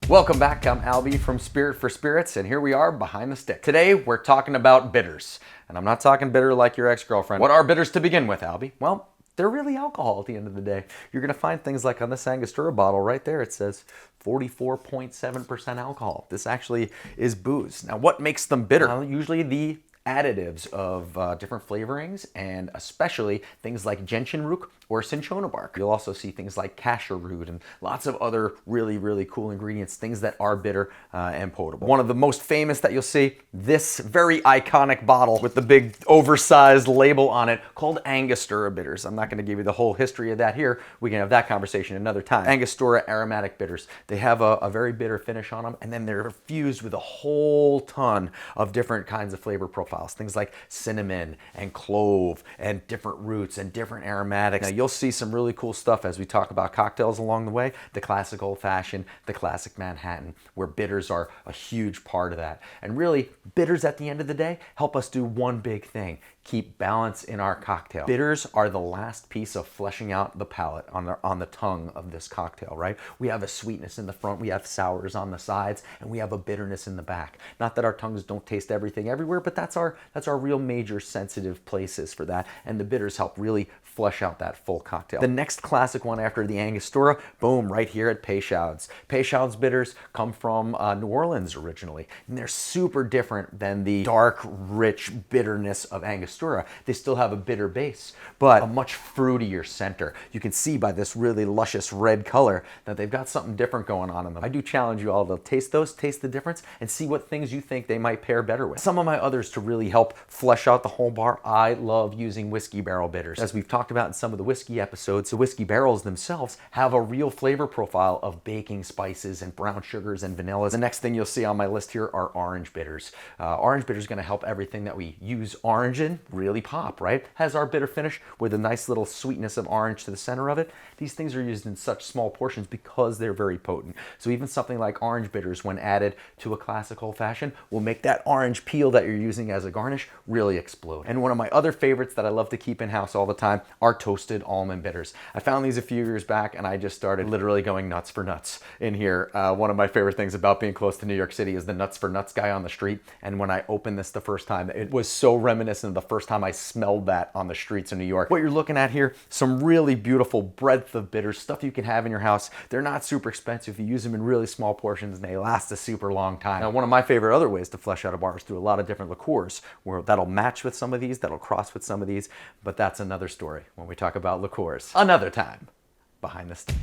Welcome back, I'm Albie from Spirit for Spirits, and here we are behind the stick. Today, we're talking about bitters. And I'm not talking bitter like your ex-girlfriend. What are bitters to begin with, Albie? Well, they're really alcohol at the end of the day. You're gonna find things like on this Angostura bottle right there, it says 44.7% alcohol. This actually is booze. Now, what makes them bitter? Well, usually the additives of different flavorings, and especially things like gentian root or cinchona bark. You'll also see things like cassia root and lots of other really cool ingredients, things that are bitter and potable. One of the most famous that you'll see, this very iconic bottle with the big oversized label on it called Angostura bitters. I'm not gonna give you the whole history of that here. We can have that conversation another time. Angostura aromatic bitters. They have a very bitter finish on them, and then they're fused with a whole ton of different kinds of flavor profiles. Things like cinnamon and clove and different roots and different aromatics. Now, you'll see some really cool stuff as we talk about cocktails along the way. The classic old fashioned, the classic Manhattan, where bitters are a huge part of that. And really, bitters at the end of the day help us do one big thing: keep balance in our cocktail. Bitters are the last piece of fleshing out the palate on the tongue of this cocktail, right? We have a sweetness in the front, we have sours on the sides, and we have a bitterness in the back. Not that our tongues don't taste everything everywhere, but that's our real major sensitive places for that. And the bitters help really flesh out that full cocktail. The next classic one after the Angostura, boom, right here at Peychaud's. Peychaud's bitters come from New Orleans originally, and they're super different than the dark, rich bitterness of Angostura. They still have a bitter base, but a much fruitier center. You can see by this really luscious red color that they've got something different going on in them. I do challenge you all to taste those, taste the difference, and see what things you think they might pair better with. Some of my others to really help flesh out the whole bar, I love using whiskey barrel bitters. As we've talked about in some of the whiskey episodes, the whiskey barrels themselves have a real flavor profile of baking spices and brown sugars and vanillas. The next thing you'll see on my list here are orange bitters. Orange bitter is going to help everything that we use orange in really pop, right? Has our bitter finish with a nice little sweetness of orange to the center of it. These things are used in such small portions because they're very potent. So even something like orange bitters, when added to a classic old fashioned, will make that orange peel that you're using as a garnish really explode. And one of my other favorites that I love to keep in house all the time are toasted almond bitters. I found these a few years back, and I just started literally going nuts for nuts in here. One of my favorite things about being close to New York City is the nuts for nuts guy on the street. And when I opened this the first time, it was so reminiscent of the first time I smelled that on the streets of New York. What you're looking at here, some really beautiful breadth of bitters, stuff you can have in your house. They're not super expensive. You use them in really small portions and they last a super long time. Now, one of my favorite other ways to flesh out a bar is through a lot of different liqueurs, where that'll match with some of these, that'll cross with some of these, but that's another story when we talk about liqueurs another time behind the stick.